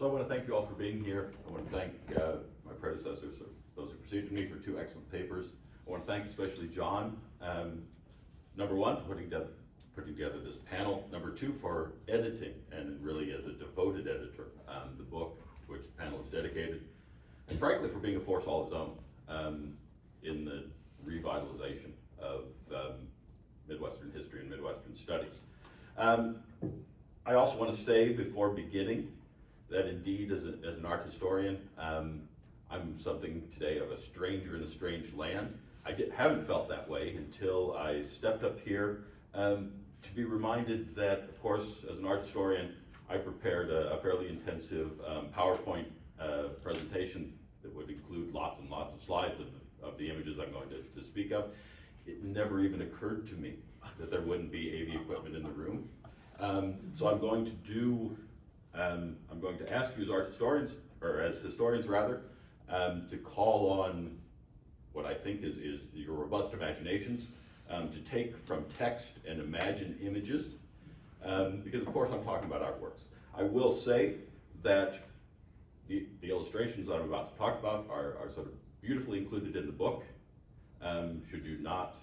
So I want to thank you all for being here. I want to thank my predecessors, or those who preceded me, for 2 excellent papers. I want to thank especially John, number 1, for putting together this panel, number 2, for editing, and really as a devoted editor, the book to which the panel is dedicated, and frankly for being a force all his own in the revitalization of Midwestern history and Midwestern studies. I also want to say before beginning that indeed as an art historian, I'm something today of a stranger in a strange land. I haven't felt that way until I stepped up here to be reminded that, of course, as an art historian, I prepared a fairly intensive PowerPoint presentation that would include lots and lots of slides of the images I'm going to speak of. It never even occurred to me that there wouldn't be AV equipment in the room. So I'm going to ask you as art historians, or as historians rather, to call on what I think is your robust imaginations, to take from text and imagine images, because of course I'm talking about artworks. I will say that the illustrations that I'm about to talk about are sort of beautifully included in the book. Should you not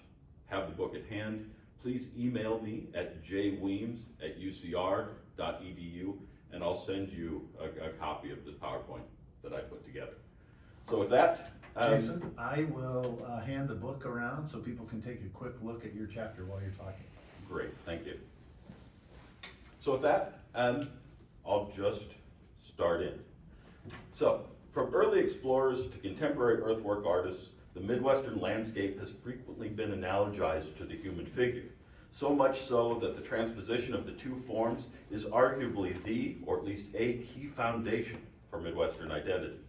have the book at hand, please email me at jweems@ucr.edu, and I'll send you a copy of this PowerPoint that I put together. So with that, Jason, I will hand the book around so people can take a quick look at your chapter while you're talking. Great, thank you. So with that, I'll just start in. So, from early explorers to contemporary earthwork artists, the Midwestern landscape has frequently been analogized to the human figure, so much so that the transposition of the 2 forms is arguably the, or at least a, key foundation for Midwestern identity.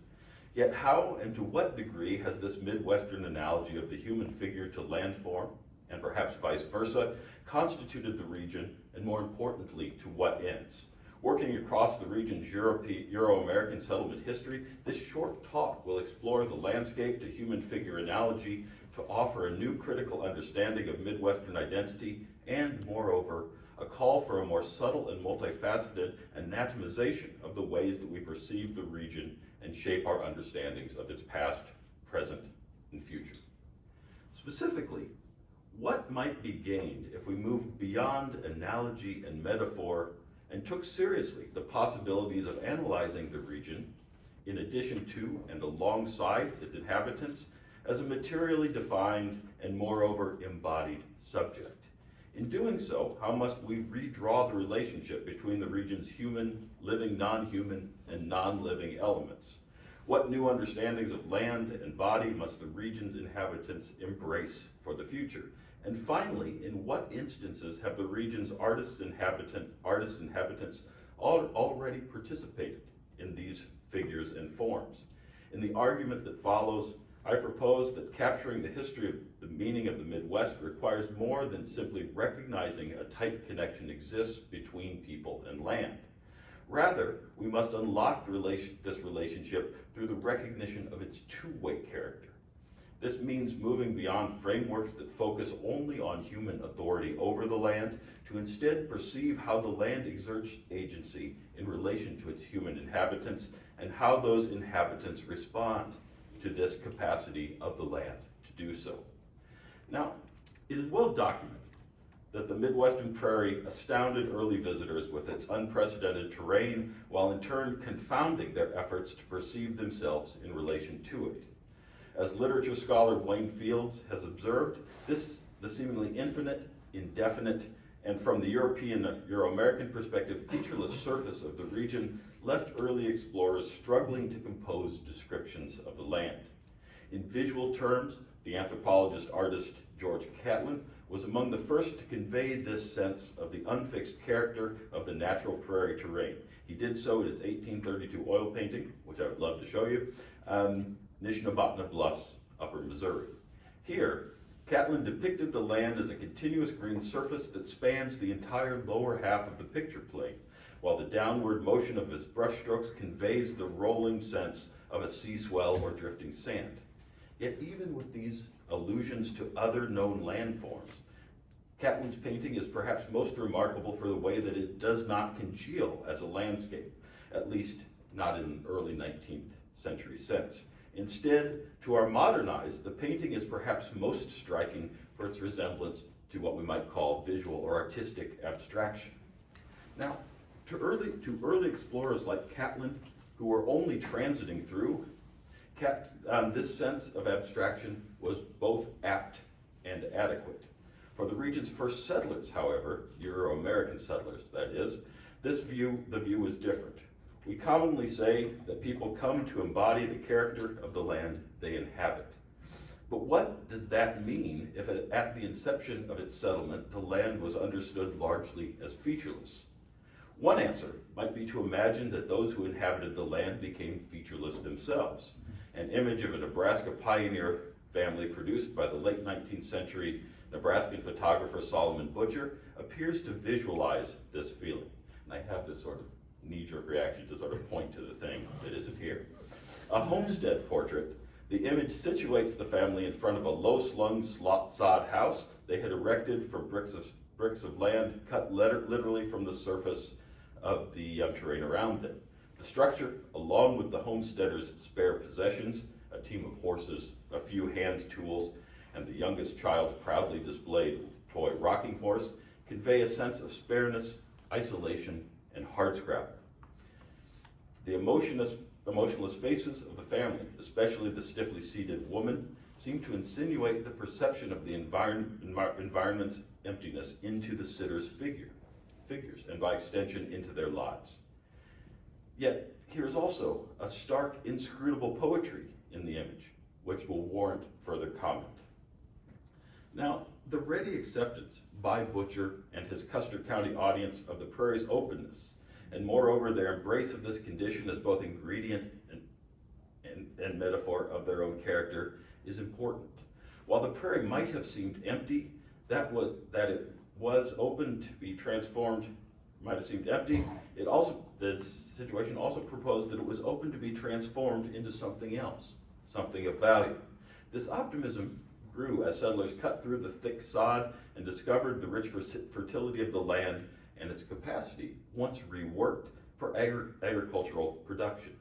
Yet how and to what degree has this Midwestern analogy of the human figure to landform, and perhaps vice versa, constituted the region, and more importantly, to what ends? Working across the region's Euro-American settlement history, this short talk will explore the landscape to human figure analogy to offer a new critical understanding of Midwestern identity and, moreover, a call for a more subtle and multifaceted anatomization of the ways that we perceive the region and shape our understandings of its past, present, and future. Specifically, what might be gained if we moved beyond analogy and metaphor and took seriously the possibilities of analyzing the region, in addition to and alongside its inhabitants, as a materially defined and moreover embodied subject? In doing so, how must we redraw the relationship between the region's human, living, non-human, and non-living elements? What new understandings of land and body must the region's inhabitants embrace for the future? And finally, in what instances have the region's artist inhabitants already participated in these figures and forms? In the argument that follows, I propose that capturing the history of the meaning of the Midwest requires more than simply recognizing a tight connection exists between people and land. Rather, we must unlock this relationship through the recognition of its two-way character. This means moving beyond frameworks that focus only on human authority over the land to instead perceive how the land exerts agency in relation to its human inhabitants and how those inhabitants respond to this capacity of the land to do so. Now, it is well documented that the Midwestern prairie astounded early visitors with its unprecedented terrain, while in turn confounding their efforts to perceive themselves in relation to it. As literature scholar Wayne Fields has observed, the seemingly infinite, indefinite, and from the Euro-American perspective, featureless surface of the region left early explorers struggling to compose descriptions of the land. In visual terms, the anthropologist-artist George Catlin was among the first to convey this sense of the unfixed character of the natural prairie terrain. He did so in his 1832 oil painting, which I would love to show you, Nishnabotna Bluffs, Upper Missouri. Here, Catlin depicted the land as a continuous green surface that spans the entire lower half of the picture plane, while the downward motion of his brushstrokes conveys the rolling sense of a sea swell or drifting sand. Yet even with these allusions to other known landforms, Catlin's painting is perhaps most remarkable for the way that it does not congeal as a landscape, at least not in an early 19th century sense. Instead, to our modern eyes, the painting is perhaps most striking for its resemblance to what we might call visual or artistic abstraction. Now, to early explorers like Catlin, who were only transiting through, this sense of abstraction was both apt and adequate. For the region's first settlers, however, Euro-American settlers, that is, the view was different. We commonly say that people come to embody the character of the land they inhabit. But what does that mean if at the inception of its settlement, the land was understood largely as featureless? One answer might be to imagine that those who inhabited the land became featureless themselves. An image of a Nebraska pioneer family produced by the late 19th century Nebraskan photographer Solomon Butcher appears to visualize this feeling. And I have this sort of knee-jerk reaction to sort of point to the thing that isn't here. A homestead portrait, the image situates the family in front of a low-slung sod house they had erected from bricks of land cut literally from the surface of the terrain around them. The structure, along with the homesteader's spare possessions, a team of horses, a few hand tools, and the youngest child's proudly displayed toy rocking horse, convey a sense of spareness, isolation, and hardscrabble. The emotionless faces of the family, especially the stiffly seated woman, seem to insinuate the perception of the environment's emptiness into the sitter's figures, and by extension into their lives. Yet, here is also a stark, inscrutable poetry in the image, which will warrant further comment. Now, the ready acceptance by Butcher and his Custer County audience of the prairie's openness, and moreover their embrace of this condition as both ingredient and metaphor of their own character, is important. While the prairie might have seemed empty, that it was open to be transformed might have seemed empty. The situation also proposed that it was open to be transformed into something else, something of value. This optimism grew as settlers cut through the thick sod and discovered the rich fertility of the land and its capacity, once reworked, for agricultural production.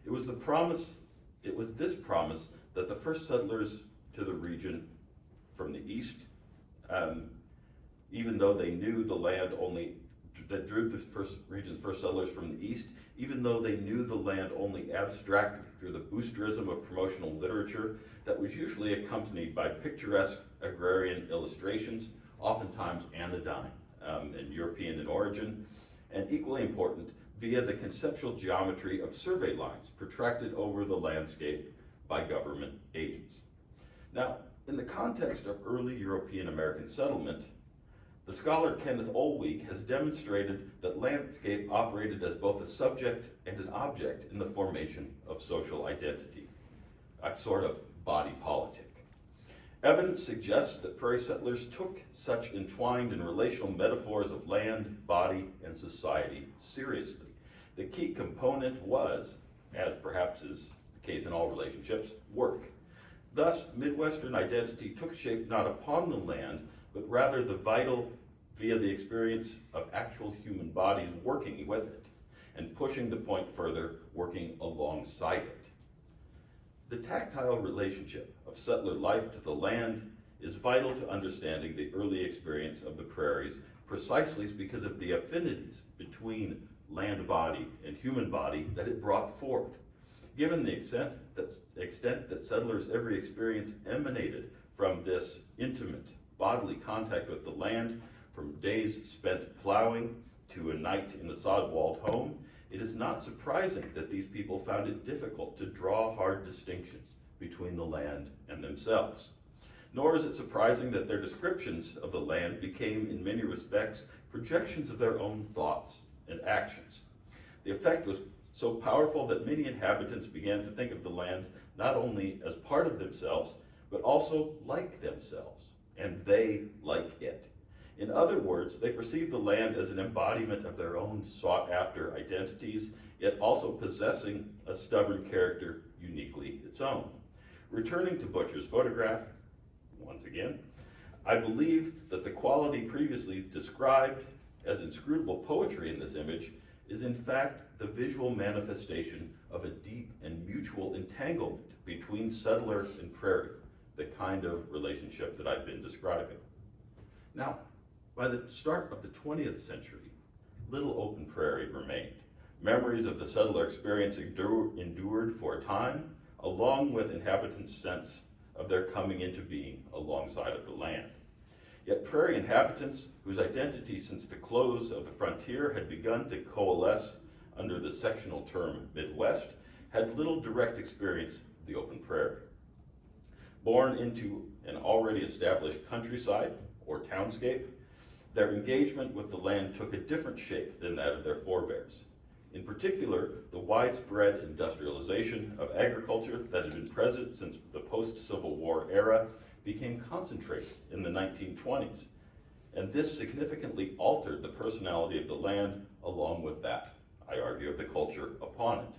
It was this promise that the first settlers to the region from the east, even though they knew the land only, that drew the region's first settlers from the east, even though they knew the land only abstractly through the boosterism of promotional literature that was usually accompanied by picturesque agrarian illustrations, oftentimes anodyne and European in origin, and equally important, via the conceptual geometry of survey lines protracted over the landscape by government agents. Now, in the context of early European American settlement, the scholar Kenneth Olweek has demonstrated that landscape operated as both a subject and an object in the formation of social identity, a sort of body politic. Evidence suggests that prairie settlers took such entwined and relational metaphors of land, body, and society seriously. The key component was, as perhaps is the case in all relationships, work. Thus, Midwestern identity took shape not upon the land, but rather the vital via the experience of actual human bodies working with it, and pushing the point further, working alongside it. The tactile relationship of settler life to the land is vital to understanding the early experience of the prairies, precisely because of the affinities between land body and human body that it brought forth. Given the extent that settlers' every experience emanated from this intimate bodily contact with the land, from days spent plowing to a night in a sod-walled home, it is not surprising that these people found it difficult to draw hard distinctions between the land and themselves. Nor is it surprising that their descriptions of the land became, in many respects, projections of their own thoughts and actions. The effect was so powerful that many inhabitants began to think of the land not only as part of themselves, but also like themselves, and they like it. In other words, they perceived the land as an embodiment of their own sought-after identities, yet also possessing a stubborn character uniquely its own. Returning to Butcher's photograph, once again, I believe that the quality previously described as inscrutable poetry in this image is in fact the visual manifestation of a deep and mutual entanglement between settler and prairie, the kind of relationship that I've been describing. Now, by the start of the 20th century, little open prairie remained. Memories of the settler experience endured for a time, along with inhabitants' sense of their coming into being alongside of the land. Yet prairie inhabitants, whose identity since the close of the frontier had begun to coalesce under the sectional term Midwest, had little direct experience of the open prairie. Born into an already established countryside or townscape, their engagement with the land took a different shape than that of their forebears. In particular, the widespread industrialization of agriculture that had been present since the post-Civil War era became concentrated in the 1920s, and this significantly altered the personality of the land along with that, I argue, of the culture upon it.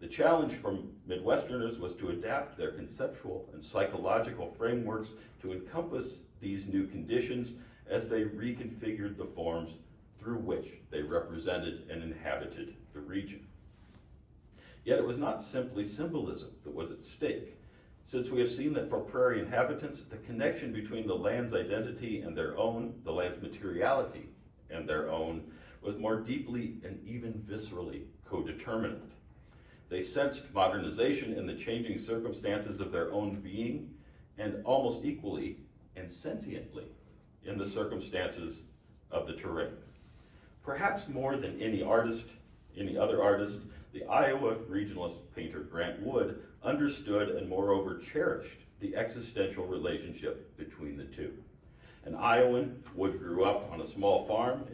The challenge for Midwesterners was to adapt their conceptual and psychological frameworks to encompass these new conditions as they reconfigured the forms through which they represented and inhabited the region. Yet it was not simply symbolism that was at stake, since we have seen that for prairie inhabitants, the connection between the land's identity and their own, the land's materiality and their own, was more deeply and even viscerally codeterminant. They sensed modernization in the changing circumstances of their own being, and almost equally and sentiently in the circumstances of the terrain. Perhaps more than any other artist, the Iowa regionalist painter Grant Wood understood and moreover cherished the existential relationship between the two. An Iowan, Wood grew up on a small farm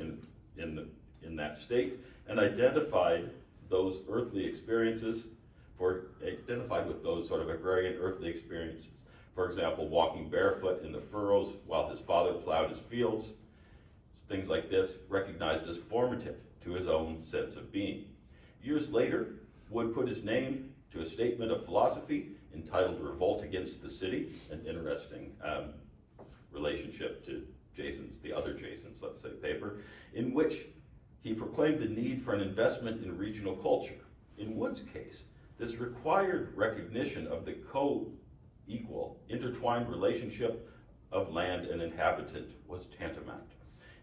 in that state and identified with those sort of agrarian earthly experiences. For example, walking barefoot in the furrows while his father plowed his fields. Things like this recognized as formative to his own sense of being. Years later, Wood put his name to a statement of philosophy entitled Revolt Against the City, an interesting relationship to the other Jason's, let's say, paper, in which he proclaimed the need for an investment in regional culture. In Wood's case, this required recognition of the co-equal, intertwined relationship of land and inhabitant was tantamount.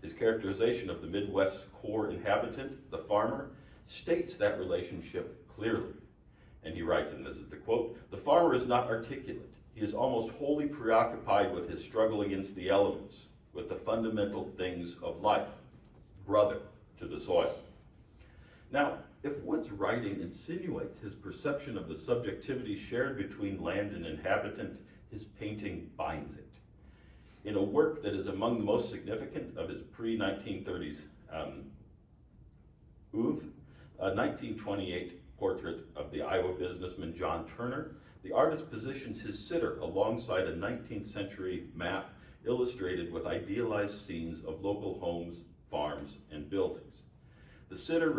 His characterization of the Midwest's core inhabitant, the farmer, states that relationship clearly. And he writes, and this is the quote, "The farmer is not articulate. He is almost wholly preoccupied with his struggle against the elements, with the fundamental things of life, brother to the soil." Now, if Wood's writing insinuates his perception of the subjectivity shared between land and inhabitant, his painting binds it. In a work that is among the most significant of his pre-1930s oeuvre, a 1928 portrait of the Iowa businessman John Turner, the artist positions his sitter alongside a 19th century map illustrated with idealized scenes of local homes, farms, and buildings. The sitter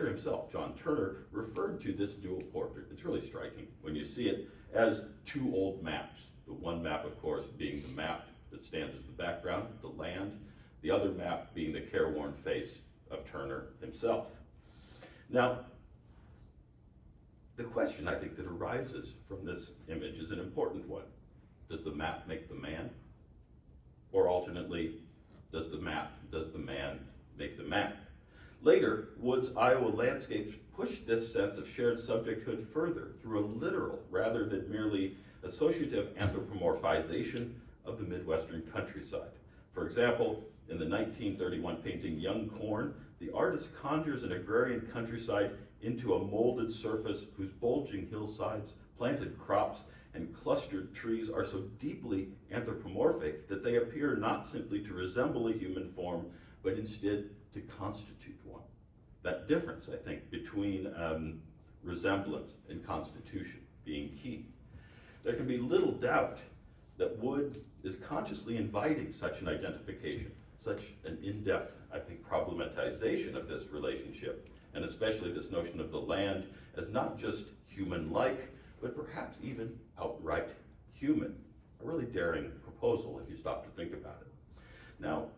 himself, John Turner, referred to this dual portrait. It's really striking when you see it as two old maps. The one map, of course, being the map that stands as the background, the land, the other map being the careworn face of Turner himself. Now, the question I think that arises from this image is an important one. Does the map make the man? Or alternately, does the man make the map? Later, Wood's Iowa landscapes pushed this sense of shared subjecthood further through a literal rather than merely associative anthropomorphization of the Midwestern countryside. For example, in the 1931 painting Young Corn, the artist conjures an agrarian countryside into a molded surface whose bulging hillsides, planted crops, and clustered trees are so deeply anthropomorphic that they appear not simply to resemble a human form, but instead to constitute one. That difference, I think, between resemblance and constitution being key. There can be little doubt that Wood is consciously inviting such an identification, such an in-depth, I think, problematization of this relationship, and especially this notion of the land as not just human-like, but perhaps even outright human. A really daring proposal if you stop to think about it. Now,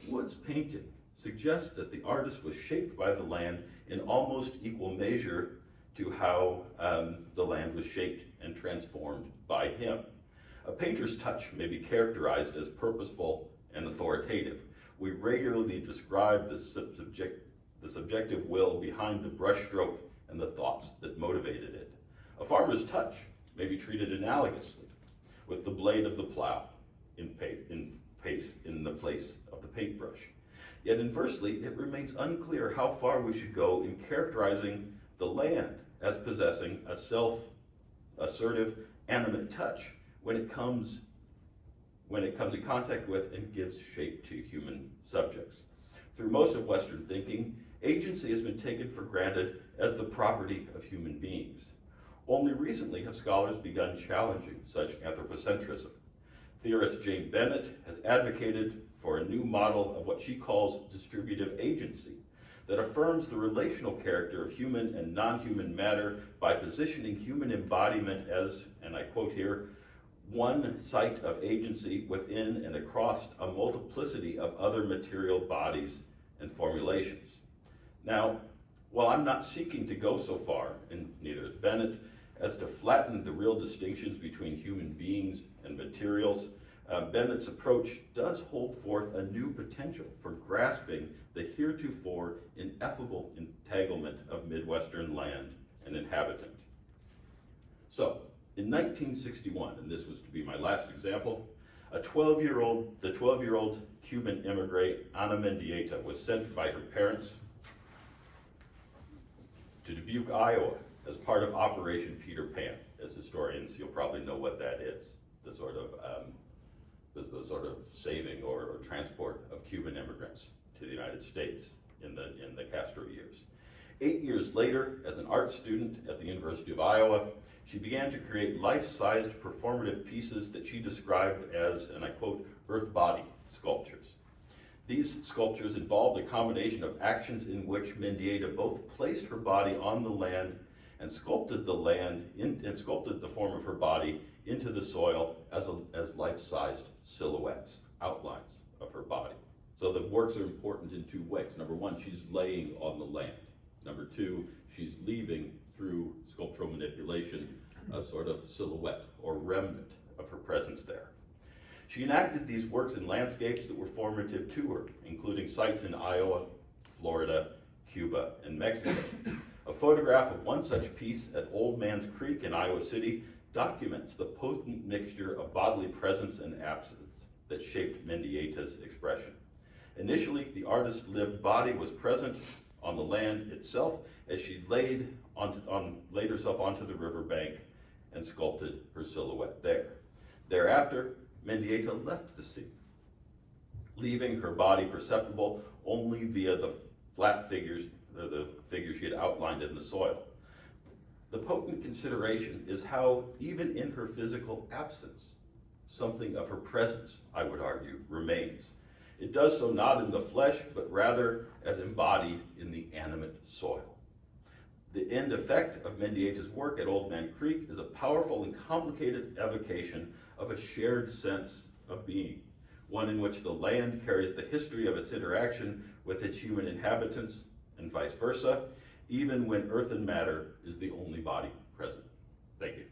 Wood's painting suggests that the artist was shaped by the land in almost equal measure to how the land was shaped and transformed by him. A painter's touch may be characterized as purposeful and authoritative. We regularly describe the subjective will behind the brushstroke and the thoughts that motivated it. A farmer's touch may be treated analogously, with the blade of the plow in the place of the paintbrush. Yet inversely, it remains unclear how far we should go in characterizing the land as possessing a self-assertive, animate touch when it comes in contact with and gives shape to human subjects. Through most of Western thinking, agency has been taken for granted as the property of human beings. Only recently have scholars begun challenging such anthropocentrism. Theorist Jane Bennett has advocated for a new model of what she calls distributive agency that affirms the relational character of human and non-human matter by positioning human embodiment as, and I quote here, one site of agency within and across a multiplicity of other material bodies and formulations. Now, while I'm not seeking to go so far, and neither is Bennett, as to flatten the real distinctions between human beings and materials, Bennett's approach does hold forth a new potential for grasping the heretofore ineffable entanglement of Midwestern land and inhabitant. So, in 1961, and this was to be my last example, the 12-year-old Cuban immigrant Ana Mendieta was sent by her parents to Dubuque, Iowa, as part of Operation Peter Pan. As historians, you'll probably know what that is. The sort of saving or transport of Cuban immigrants to the United States in the Castro years. 8 years later, as an art student at the University of Iowa, she began to create life-sized performative pieces that she described as, and I quote, earth body sculptures. These sculptures involved a combination of actions in which Mendieta both placed her body on the land and sculpted the form of her body into the soil as life-sized silhouettes, outlines of her body. So the works are important in two ways. Number one, she's laying on the land. Number two, she's leaving through sculptural manipulation a sort of silhouette or remnant of her presence there. She enacted these works in landscapes that were formative to her, including sites in Iowa, Florida, Cuba, and Mexico. A photograph of one such piece at Old Man's Creek in Iowa City documents the potent mixture of bodily presence and absence that shaped Mendieta's expression. Initially, the artist's lived body was present on the land itself as she laid herself onto the riverbank and sculpted her silhouette there. Thereafter, Mendieta left the scene, leaving her body perceptible only via the flat figures, the figures she had outlined in the soil. The potent consideration is how, even in her physical absence, something of her presence, I would argue, remains. It does so not in the flesh, but rather as embodied in the animate soil. The end effect of Mendieta's work at Old Man Creek is a powerful and complicated evocation of a shared sense of being, one in which the land carries the history of its interaction with its human inhabitants and vice versa, even when earth and matter is the only body present. Thank you.